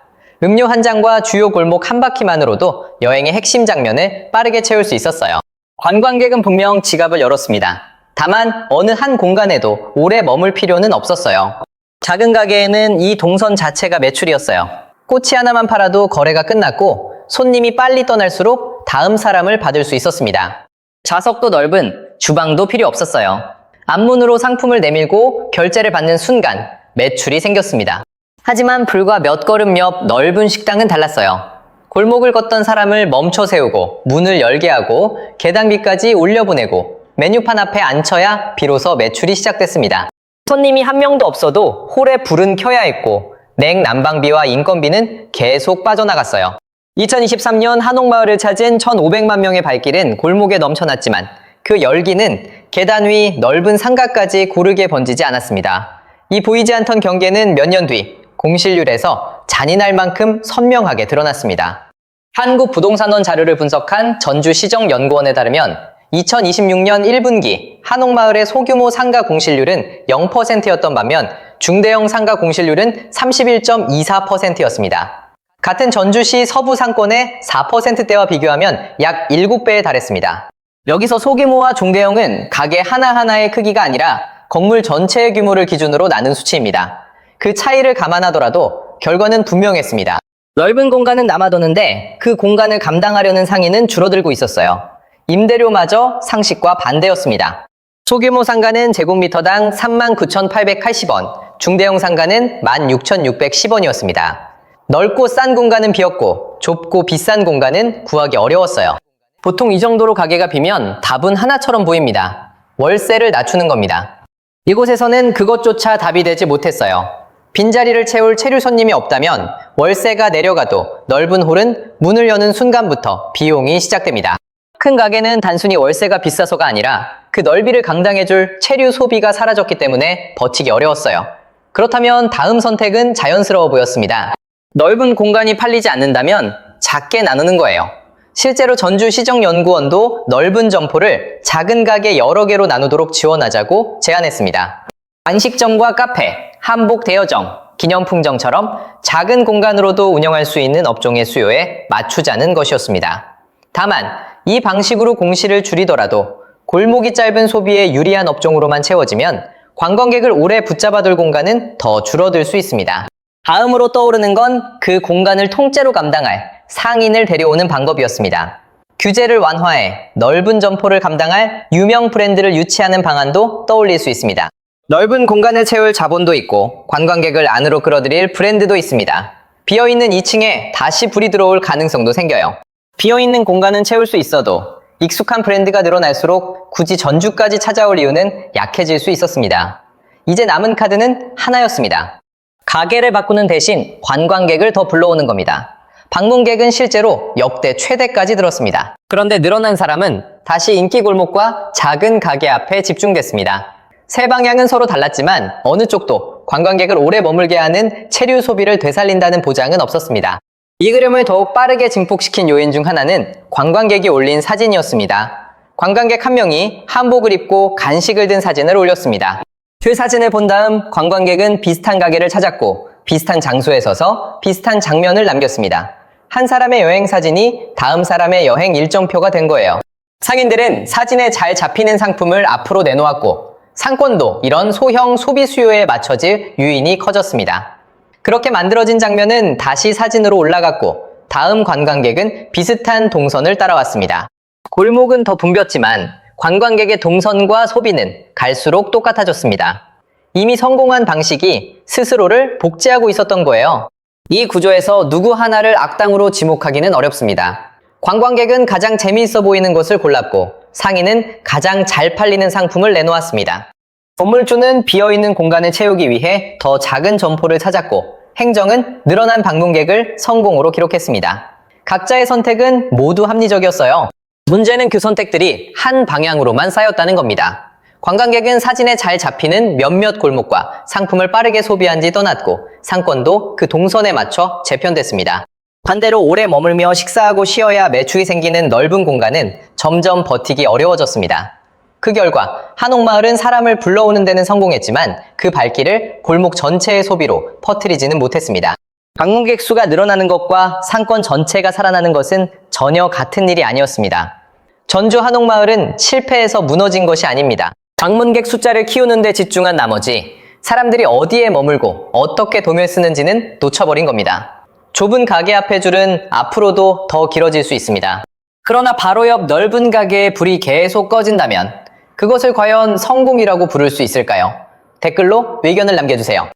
음료 한 잔과 주요 골목 한 바퀴만으로도 여행의 핵심 장면을 빠르게 채울 수 있었어요. 관광객은 분명 지갑을 열었습니다. 다만 어느 한 공간에도 오래 머물 필요는 없었어요. 작은 가게에는 이 동선 자체가 매출이었어요. 꼬치 하나만 팔아도 거래가 끝났고 손님이 빨리 떠날수록 다음 사람을 받을 수 있었습니다. 좌석도 넓은 주방도 필요 없었어요. 앞문으로 상품을 내밀고 결제를 받는 순간 매출이 생겼습니다. 하지만 불과 몇 걸음 옆 넓은 식당은 달랐어요. 골목을 걷던 사람을 멈춰 세우고 문을 열게 하고 계단비까지 올려보내고 메뉴판 앞에 앉혀야 비로소 매출이 시작됐습니다. 손님이 한 명도 없어도 홀에 불은 켜야 했고 냉난방비와 인건비는 계속 빠져나갔어요. 2023년 한옥마을을 찾은 1,500만 명의 발길은 골목에 넘쳐났지만 그 열기는 계단 위 넓은 상가까지 고르게 번지지 않았습니다. 이 보이지 않던 경계는 몇 년 뒤 공실률에서 잔인할 만큼 선명하게 드러났습니다. 한국부동산원 자료를 분석한 전주시정연구원에 따르면 2026년 1분기 한옥마을의 소규모 상가 공실률은 0%였던 반면 중대형 상가 공실률은 31.24%였습니다. 같은 전주시 서부 상권의 4%대와 비교하면 약 7배에 달했습니다. 여기서 소규모와 중대형은 가게 하나하나의 크기가 아니라 건물 전체의 규모를 기준으로 나눈 수치입니다. 그 차이를 감안하더라도 결과는 분명했습니다. 넓은 공간은 남아도는데 그 공간을 감당하려는 상인은 줄어들고 있었어요. 임대료마저 상식과 반대였습니다. 소규모 상가는 제곱미터당 39,880원, 중대형 상가는 16,610원이었습니다. 넓고 싼 공간은 비었고 좁고 비싼 공간은 구하기 어려웠어요. 보통 이 정도로 가게가 비면 답은 하나처럼 보입니다. 월세를 낮추는 겁니다. 이곳에서는 그것조차 답이 되지 못했어요. 빈자리를 채울 체류 손님이 없다면 월세가 내려가도 넓은 홀은 문을 여는 순간부터 비용이 시작됩니다. 큰 가게는 단순히 월세가 비싸서가 아니라 그 넓이를 감당해줄 체류 소비가 사라졌기 때문에 버티기 어려웠어요. 그렇다면 다음 선택은 자연스러워 보였습니다. 넓은 공간이 팔리지 않는다면 작게 나누는 거예요. 실제로 전주시정연구원도 넓은 점포를 작은 가게 여러 개로 나누도록 지원하자고 제안했습니다. 안식점과 카페, 한복 대여점, 기념품점처럼 작은 공간으로도 운영할 수 있는 업종의 수요에 맞추자는 것이었습니다. 다만 이 방식으로 공시를 줄이더라도 골목이 짧은 소비에 유리한 업종으로만 채워지면 관광객을 오래 붙잡아둘 공간은 더 줄어들 수 있습니다. 다음으로 떠오르는 건 그 공간을 통째로 감당할 상인을 데려오는 방법이었습니다. 규제를 완화해 넓은 점포를 감당할 유명 브랜드를 유치하는 방안도 떠올릴 수 있습니다. 넓은 공간을 채울 자본도 있고 관광객을 안으로 끌어들일 브랜드도 있습니다. 비어있는 2층에 다시 불이 들어올 가능성도 생겨요. 비어있는 공간은 채울 수 있어도 익숙한 브랜드가 늘어날수록 굳이 전주까지 찾아올 이유는 약해질 수 있었습니다. 이제 남은 카드는 하나였습니다. 가게를 바꾸는 대신 관광객을 더 불러오는 겁니다. 방문객은 실제로 역대 최대까지 늘었습니다. 그런데 늘어난 사람은 다시 인기 골목과 작은 가게 앞에 집중됐습니다. 세 방향은 서로 달랐지만 어느 쪽도 관광객을 오래 머물게 하는 체류 소비를 되살린다는 보장은 없었습니다. 이 그림을 더욱 빠르게 증폭시킨 요인 중 하나는 관광객이 올린 사진이었습니다. 관광객 한 명이 한복을 입고 간식을 든 사진을 올렸습니다. 그 사진을 본 다음 관광객은 비슷한 가게를 찾았고 비슷한 장소에 서서 비슷한 장면을 남겼습니다. 한 사람의 여행 사진이 다음 사람의 여행 일정표가 된 거예요. 상인들은 사진에 잘 잡히는 상품을 앞으로 내놓았고 상권도 이런 소형 소비 수요에 맞춰질 유인이 커졌습니다. 그렇게 만들어진 장면은 다시 사진으로 올라갔고 다음 관광객은 비슷한 동선을 따라왔습니다. 골목은 더 붐볐지만 관광객의 동선과 소비는 갈수록 똑같아졌습니다. 이미 성공한 방식이 스스로를 복제하고 있었던 거예요. 이 구조에서 누구 하나를 악당으로 지목하기는 어렵습니다. 관광객은 가장 재미있어 보이는 것을 골랐고 상인은 가장 잘 팔리는 상품을 내놓았습니다. 건물주는 비어있는 공간을 채우기 위해 더 작은 점포를 찾았고 행정은 늘어난 방문객을 성공으로 기록했습니다. 각자의 선택은 모두 합리적이었어요. 문제는 그 선택들이 한 방향으로만 쌓였다는 겁니다. 관광객은 사진에 잘 잡히는 몇몇 골목과 상품을 빠르게 소비한 지 떠났고 상권도 그 동선에 맞춰 재편됐습니다. 반대로 오래 머물며 식사하고 쉬어야 매출이 생기는 넓은 공간은 점점 버티기 어려워졌습니다. 그 결과 한옥마을은 사람을 불러오는 데는 성공했지만 그 발길을 골목 전체의 소비로 퍼뜨리지는 못했습니다. 방문객 수가 늘어나는 것과 상권 전체가 살아나는 것은 전혀 같은 일이 아니었습니다. 전주 한옥마을은 실패해서 무너진 것이 아닙니다. 방문객 숫자를 키우는 데 집중한 나머지 사람들이 어디에 머물고 어떻게 돈을 쓰는지는 놓쳐버린 겁니다. 좁은 가게 앞의 줄은 앞으로도 더 길어질 수 있습니다. 그러나 바로 옆 넓은 가게에 불이 계속 꺼진다면 그것을 과연 성공이라고 부를 수 있을까요? 댓글로 의견을 남겨주세요.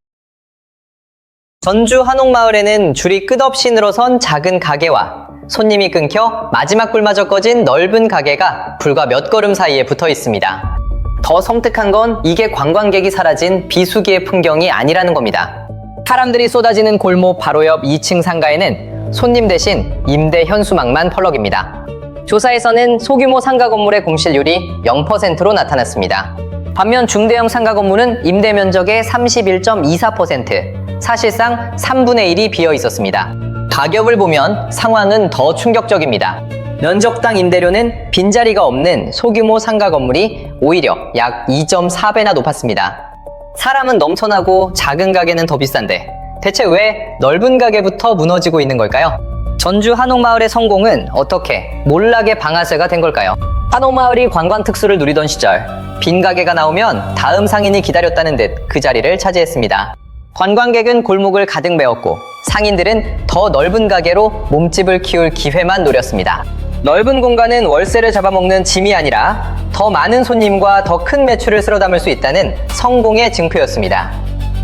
전주 한옥마을에는 줄이 끝없이 늘어선 작은 가게와 손님이 끊겨 마지막 불마저 꺼진 넓은 가게가 불과 몇 걸음 사이에 붙어 있습니다. 더 섬뜩한 건 이게 관광객이 사라진 비수기의 풍경이 아니라는 겁니다. 사람들이 쏟아지는 골목 바로 옆 2층 상가에는 손님 대신 임대 현수막만 펄럭입니다. 조사에서는 소규모 상가 건물의 공실률이 0%로 나타났습니다. 반면 중대형 상가 건물은 임대 면적의 31.24%, 사실상 3분의 1이 비어 있었습니다. 가격을 보면 상황은 더 충격적입니다. 면적당 임대료는 빈자리가 없는 소규모 상가 건물이 오히려 약 2.4배나 높았습니다. 사람은 넘쳐나고 작은 가게는 더 비싼데 대체 왜 넓은 가게부터 무너지고 있는 걸까요? 전주 한옥마을의 성공은 어떻게 몰락의 방아쇠가 된 걸까요? 한옥마을이 관광 특수를 누리던 시절, 빈 가게가 나오면 다음 상인이 기다렸다는 듯 그 자리를 차지했습니다. 관광객은 골목을 가득 메웠고 상인들은 더 넓은 가게로 몸집을 키울 기회만 노렸습니다. 넓은 공간은 월세를 잡아먹는 짐이 아니라 더 많은 손님과 더 큰 매출을 쓸어 담을 수 있다는 성공의 증표였습니다.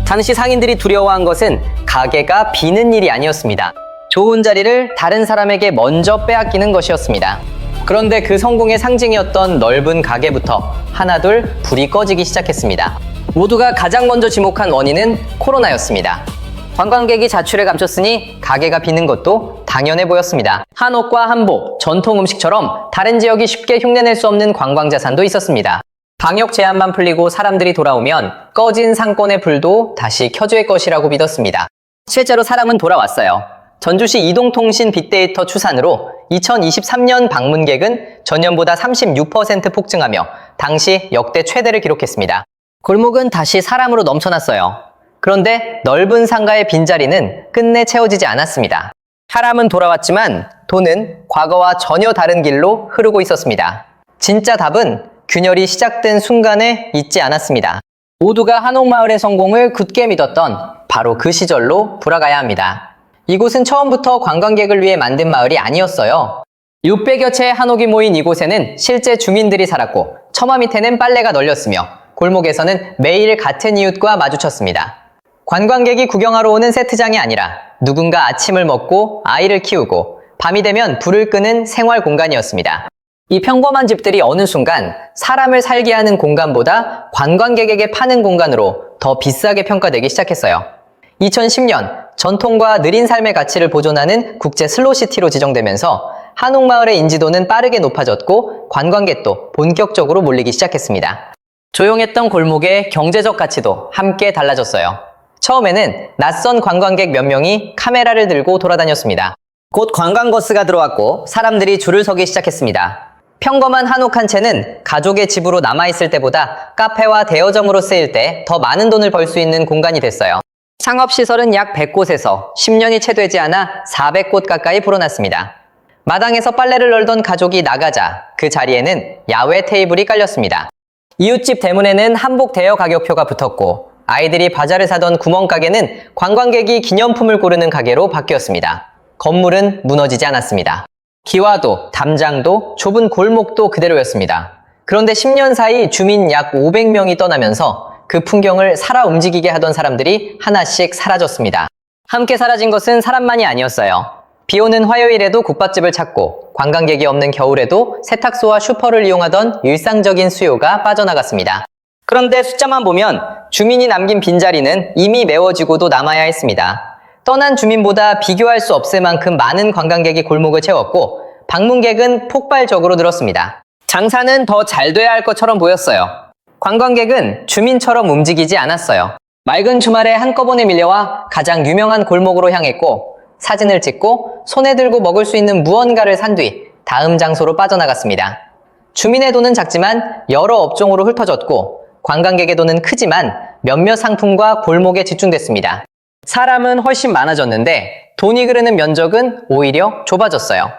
당시 상인들이 두려워한 것은 가게가 비는 일이 아니었습니다. 좋은 자리를 다른 사람에게 먼저 빼앗기는 것이었습니다. 그런데 그 성공의 상징이었던 넓은 가게부터 하나둘 불이 꺼지기 시작했습니다. 모두가 가장 먼저 지목한 원인은 코로나였습니다. 관광객이 자취를 감췄으니 가게가 비는 것도 당연해 보였습니다. 한옥과 한복, 전통 음식처럼 다른 지역이 쉽게 흉내낼 수 없는 관광자산도 있었습니다. 방역 제한만 풀리고 사람들이 돌아오면 꺼진 상권의 불도 다시 켜질 것이라고 믿었습니다. 실제로 사람은 돌아왔어요. 전주시 이동통신 빅데이터 추산으로 2023년 방문객은 전년보다 36% 폭증하며 당시 역대 최대를 기록했습니다. 골목은 다시 사람으로 넘쳐났어요. 그런데 넓은 상가의 빈자리는 끝내 채워지지 않았습니다. 사람은 돌아왔지만 돈은 과거와 전혀 다른 길로 흐르고 있었습니다. 진짜 답은 균열이 시작된 순간에 있지 않았습니다. 모두가 한옥마을의 성공을 굳게 믿었던 바로 그 시절로 돌아가야 합니다. 이곳은 처음부터 관광객을 위해 만든 마을이 아니었어요. 600여 채의 한옥이 모인 이곳에는 실제 주민들이 살았고 처마 밑에는 빨래가 널렸으며 골목에서는 매일 같은 이웃과 마주쳤습니다. 관광객이 구경하러 오는 세트장이 아니라 누군가 아침을 먹고 아이를 키우고 밤이 되면 불을 끄는 생활 공간이었습니다. 이 평범한 집들이 어느 순간 사람을 살게 하는 공간보다 관광객에게 파는 공간으로 더 비싸게 평가되기 시작했어요. 2010년 전통과 느린 삶의 가치를 보존하는 국제 슬로시티로 지정되면서 한옥마을의 인지도는 빠르게 높아졌고 관광객도 본격적으로 몰리기 시작했습니다. 조용했던 골목의 경제적 가치도 함께 달라졌어요. 처음에는 낯선 관광객 몇 명이 카메라를 들고 돌아다녔습니다. 곧 관광버스가 들어왔고 사람들이 줄을 서기 시작했습니다. 평범한 한옥 한 채는 가족의 집으로 남아있을 때보다 카페와 대여점으로 쓰일 때 더 많은 돈을 벌 수 있는 공간이 됐어요. 상업시설은 약 100곳에서 10년이 채 되지 않아 400곳 가까이 불어났습니다. 마당에서 빨래를 널던 가족이 나가자 그 자리에는 야외 테이블이 깔렸습니다. 이웃집 대문에는 한복 대여 가격표가 붙었고 아이들이 과자를 사던 구멍가게는 관광객이 기념품을 고르는 가게로 바뀌었습니다. 건물은 무너지지 않았습니다. 기와도, 담장도, 좁은 골목도 그대로였습니다. 그런데 10년 사이 주민 약 500명이 떠나면서 그 풍경을 살아 움직이게 하던 사람들이 하나씩 사라졌습니다. 함께 사라진 것은 사람만이 아니었어요. 비 오는 화요일에도 국밥집을 찾고 관광객이 없는 겨울에도 세탁소와 슈퍼를 이용하던 일상적인 수요가 빠져나갔습니다. 그런데 숫자만 보면 주민이 남긴 빈자리는 이미 메워지고도 남아야 했습니다. 떠난 주민보다 비교할 수 없을 만큼 많은 관광객이 골목을 채웠고 방문객은 폭발적으로 늘었습니다. 장사는 더 잘 돼야 할 것처럼 보였어요. 관광객은 주민처럼 움직이지 않았어요. 맑은 주말에 한꺼번에 밀려와 가장 유명한 골목으로 향했고 사진을 찍고 손에 들고 먹을 수 있는 무언가를 산 뒤 다음 장소로 빠져나갔습니다. 주민의 돈은 작지만 여러 업종으로 흩어졌고 관광객의 돈은 크지만 몇몇 상품과 골목에 집중됐습니다. 사람은 훨씬 많아졌는데 돈이 흐르는 면적은 오히려 좁아졌어요.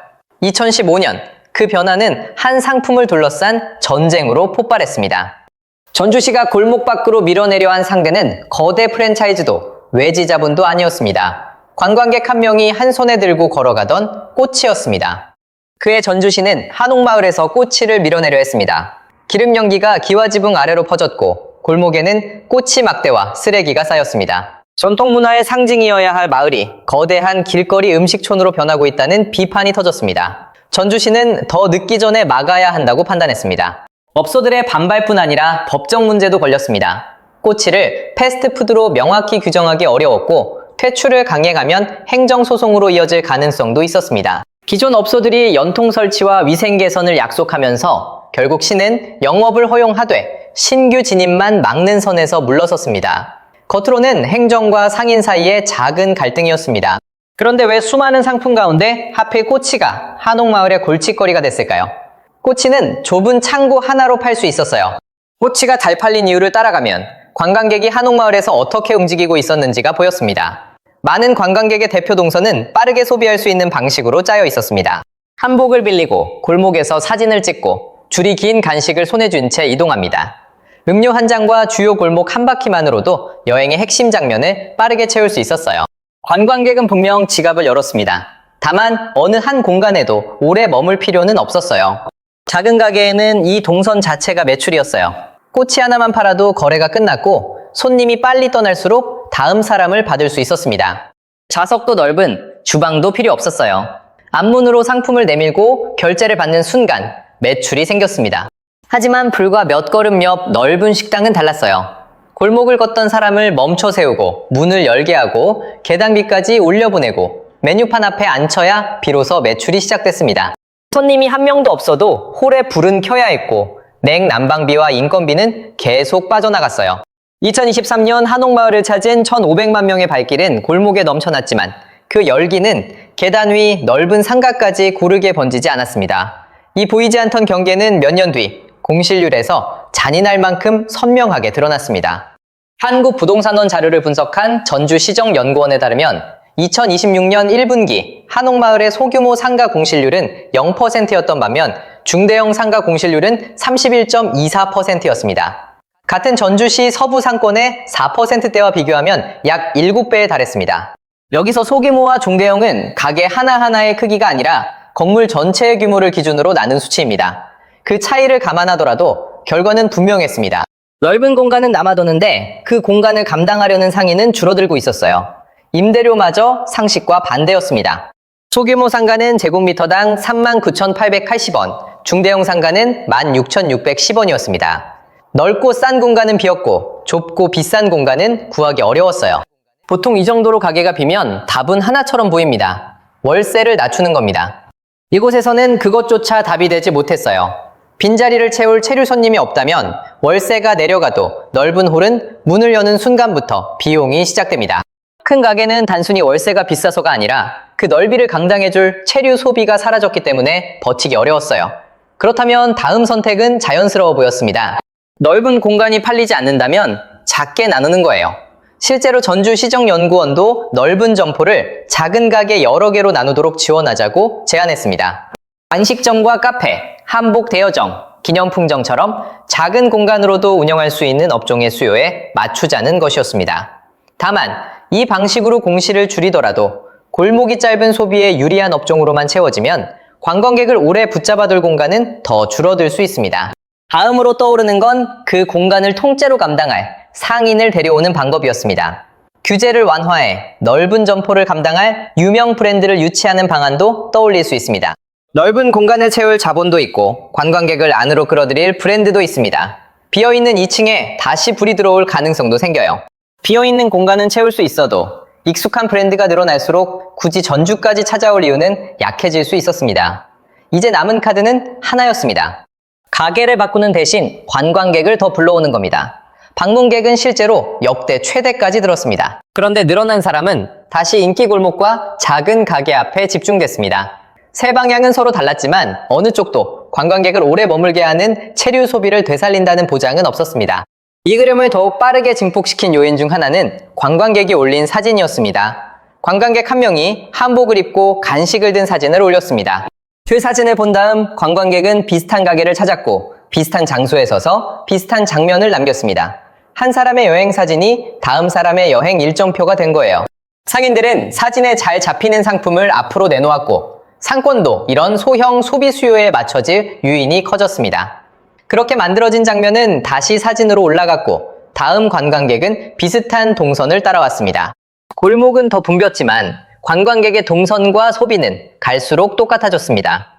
2015년 그 변화는 한 상품을 둘러싼 전쟁으로 폭발했습니다. 전주시가 골목 밖으로 밀어내려 한 상대는 거대 프랜차이즈도 외지 자본도 아니었습니다. 관광객 한 명이 한 손에 들고 걸어가던 꼬치였습니다. 그해 전주시는 한옥마을에서 꼬치를 밀어내려 했습니다. 기름 연기가 기와지붕 아래로 퍼졌고 골목에는 꼬치 막대와 쓰레기가 쌓였습니다. 전통 문화의 상징이어야 할 마을이 거대한 길거리 음식촌으로 변하고 있다는 비판이 터졌습니다. 전주시는 더 늦기 전에 막아야 한다고 판단했습니다. 업소들의 반발뿐 아니라 법적 문제도 걸렸습니다. 꼬치를 패스트푸드로 명확히 규정하기 어려웠고 퇴출을 강행하면 행정소송으로 이어질 가능성도 있었습니다. 기존 업소들이 연통 설치와 위생 개선을 약속하면서 결국 시는 영업을 허용하되 신규 진입만 막는 선에서 물러섰습니다. 겉으로는 행정과 상인 사이의 작은 갈등이었습니다. 그런데 왜 수많은 상품 가운데 하필 꼬치가 한옥마을의 골칫거리가 됐을까요? 꼬치는 좁은 창고 하나로 팔 수 있었어요. 꼬치가 잘 팔린 이유를 따라가면 관광객이 한옥마을에서 어떻게 움직이고 있었는지가 보였습니다. 많은 관광객의 대표 동선은 빠르게 소비할 수 있는 방식으로 짜여 있었습니다. 한복을 빌리고 골목에서 사진을 찍고 줄이 긴 간식을 손에 쥔 채 이동합니다. 음료 한 잔과 주요 골목 한 바퀴만으로도 여행의 핵심 장면을 빠르게 채울 수 있었어요. 관광객은 분명 지갑을 열었습니다. 다만 어느 한 공간에도 오래 머물 필요는 없었어요. 작은 가게에는 이 동선 자체가 매출이었어요. 꼬치 하나만 팔아도 거래가 끝났고 손님이 빨리 떠날수록 다음 사람을 받을 수 있었습니다. 좌석도 넓은 주방도 필요 없었어요. 앞문으로 상품을 내밀고 결제를 받는 순간 매출이 생겼습니다. 하지만 불과 몇 걸음 옆 넓은 식당은 달랐어요. 골목을 걷던 사람을 멈춰 세우고 문을 열게 하고 계단비까지 올려보내고 메뉴판 앞에 앉혀야 비로소 매출이 시작됐습니다. 손님이 한 명도 없어도 홀에 불은 켜야 했고 냉난방비와 인건비는 계속 빠져나갔어요. 2023년 한옥마을을 찾은 1,500만 명의 발길은 골목에 넘쳐났지만 그 열기는 계단 위 넓은 상가까지 고르게 번지지 않았습니다. 이 보이지 않던 경계는 몇 년 뒤 공실률에서 잔인할 만큼 선명하게 드러났습니다. 한국부동산원 자료를 분석한 전주시정연구원에 따르면 2026년 1분기 한옥마을의 소규모 상가 공실률은 0%였던 반면 중대형 상가 공실률은 31.24%였습니다. 같은 전주시 서부 상권의 4%대와 비교하면 약 7배에 달했습니다. 여기서 소규모와 중대형은 가게 하나하나의 크기가 아니라 건물 전체의 규모를 기준으로 나눈 수치입니다. 그 차이를 감안하더라도 결과는 분명했습니다. 넓은 공간은 남아도는데 그 공간을 감당하려는 상인은 줄어들고 있었어요. 임대료마저 상식과 반대였습니다. 소규모 상가는 제곱미터당 39,880원, 중대형 상가는 16,610원이었습니다. 넓고 싼 공간은 비었고 좁고 비싼 공간은 구하기 어려웠어요. 보통 이 정도로 가게가 비면 답은 하나처럼 보입니다. 월세를 낮추는 겁니다. 이곳에서는 그것조차 답이 되지 못했어요. 빈자리를 채울 체류 손님이 없다면 월세가 내려가도 넓은 홀은 문을 여는 순간부터 비용이 시작됩니다. 큰 가게는 단순히 월세가 비싸서가 아니라 그 넓이를 감당해줄 체류 소비가 사라졌기 때문에 버티기 어려웠어요. 그렇다면 다음 선택은 자연스러워 보였습니다. 넓은 공간이 팔리지 않는다면 작게 나누는 거예요. 실제로 전주시정연구원도 넓은 점포를 작은 가게 여러 개로 나누도록 지원하자고 제안했습니다. 안식점과 카페, 한복 대여점, 기념품점처럼 작은 공간으로도 운영할 수 있는 업종의 수요에 맞추자는 것이었습니다. 다만 이 방식으로 공실을 줄이더라도 골목이 짧은 소비에 유리한 업종으로만 채워지면 관광객을 오래 붙잡아둘 공간은 더 줄어들 수 있습니다. 다음으로 떠오르는 건 그 공간을 통째로 감당할 상인을 데려오는 방법이었습니다. 규제를 완화해 넓은 점포를 감당할 유명 브랜드를 유치하는 방안도 떠올릴 수 있습니다. 넓은 공간을 채울 자본도 있고 관광객을 안으로 끌어들일 브랜드도 있습니다. 비어있는 2층에 다시 불이 들어올 가능성도 생겨요. 비어있는 공간은 채울 수 있어도 익숙한 브랜드가 늘어날수록 굳이 전주까지 찾아올 이유는 약해질 수 있었습니다. 이제 남은 카드는 하나였습니다. 가게를 바꾸는 대신 관광객을 더 불러오는 겁니다. 방문객은 실제로 역대 최대까지 늘었습니다. 그런데 늘어난 사람은 다시 인기 골목과 작은 가게 앞에 집중됐습니다. 세 방향은 서로 달랐지만 어느 쪽도 관광객을 오래 머물게 하는 체류 소비를 되살린다는 보장은 없었습니다. 이 그림을 더욱 빠르게 증폭시킨 요인 중 하나는 관광객이 올린 사진이었습니다. 관광객 한 명이 한복을 입고 간식을 든 사진을 올렸습니다. 그 사진을 본 다음 관광객은 비슷한 가게를 찾았고 비슷한 장소에 서서 비슷한 장면을 남겼습니다. 한 사람의 여행 사진이 다음 사람의 여행 일정표가 된 거예요. 상인들은 사진에 잘 잡히는 상품을 앞으로 내놓았고 상권도 이런 소형 소비 수요에 맞춰질 유인이 커졌습니다. 그렇게 만들어진 장면은 다시 사진으로 올라갔고 다음 관광객은 비슷한 동선을 따라왔습니다. 골목은 더 붐볐지만 관광객의 동선과 소비는 갈수록 똑같아졌습니다.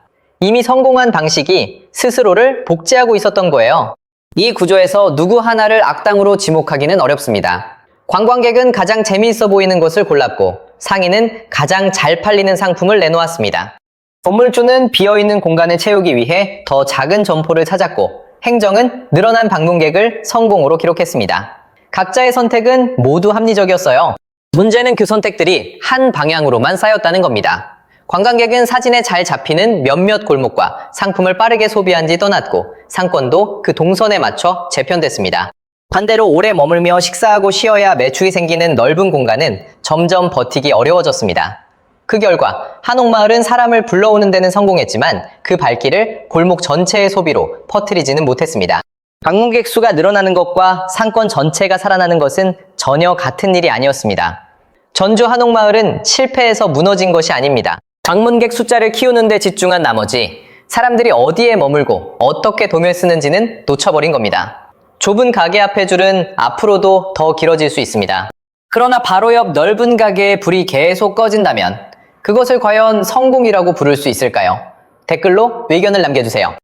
이미 성공한 방식이 스스로를 복제하고 있었던 거예요. 이 구조에서 누구 하나를 악당으로 지목하기는 어렵습니다. 관광객은 가장 재미있어 보이는 것을 골랐고 상인은 가장 잘 팔리는 상품을 내놓았습니다. 건물주는 비어있는 공간을 채우기 위해 더 작은 점포를 찾았고 행정은 늘어난 방문객을 성공으로 기록했습니다. 각자의 선택은 모두 합리적이었어요. 문제는 그 선택들이 한 방향으로만 쌓였다는 겁니다. 관광객은 사진에 잘 잡히는 몇몇 골목과 상품을 빠르게 소비한 지 떠났고 상권도 그 동선에 맞춰 재편됐습니다. 반대로 오래 머물며 식사하고 쉬어야 매출이 생기는 넓은 공간은 점점 버티기 어려워졌습니다. 그 결과 한옥마을은 사람을 불러오는 데는 성공했지만 그 발길을 골목 전체의 소비로 퍼뜨리지는 못했습니다. 방문객 수가 늘어나는 것과 상권 전체가 살아나는 것은 전혀 같은 일이 아니었습니다. 전주 한옥마을은 실패해서 무너진 것이 아닙니다. 방문객 숫자를 키우는 데 집중한 나머지 사람들이 어디에 머물고 어떻게 돈을 쓰는지는 놓쳐버린 겁니다. 좁은 가게 앞의 줄은 앞으로도 더 길어질 수 있습니다. 그러나 바로 옆 넓은 가게에 불이 계속 꺼진다면 그것을 과연 성공이라고 부를 수 있을까요? 댓글로 의견을 남겨주세요.